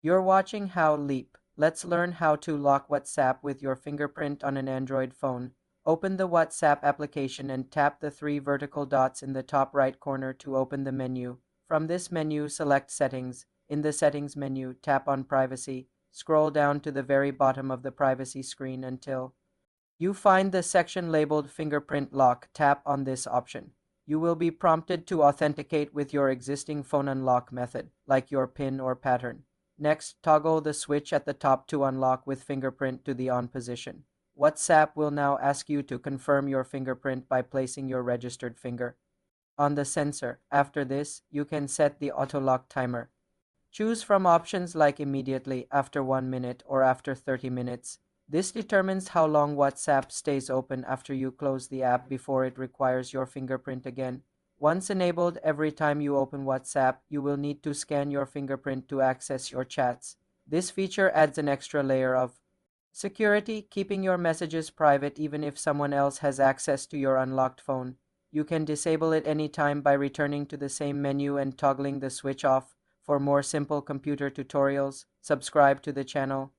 You're watching How Leap. Let's learn how to lock WhatsApp with your fingerprint on an Android phone. Open the WhatsApp application and tap the three vertical dots in the top right corner to open the menu. From this menu, select Settings. In the Settings menu, tap on Privacy. Scroll down to the very bottom of the privacy screen until you find the section labeled Fingerprint Lock. Tap on this option. You will be prompted to authenticate with your existing phone unlock method, like your PIN or pattern. Next, toggle the switch at the top to unlock with fingerprint to the on position. WhatsApp will now ask you to confirm your fingerprint by placing your registered finger on the sensor. After this, you can set the auto lock timer. Choose from options like immediately, after 1 minute, or after 30 minutes. This determines how long WhatsApp stays open after you close the app before it requires your fingerprint again. Once enabled, every time you open WhatsApp, you will need to scan your fingerprint to access your chats. This feature adds an extra layer of security, keeping your messages private even if someone else has access to your unlocked phone. You can disable it anytime by returning to the same menu and toggling the switch off. For more simple computer tutorials, subscribe to the channel.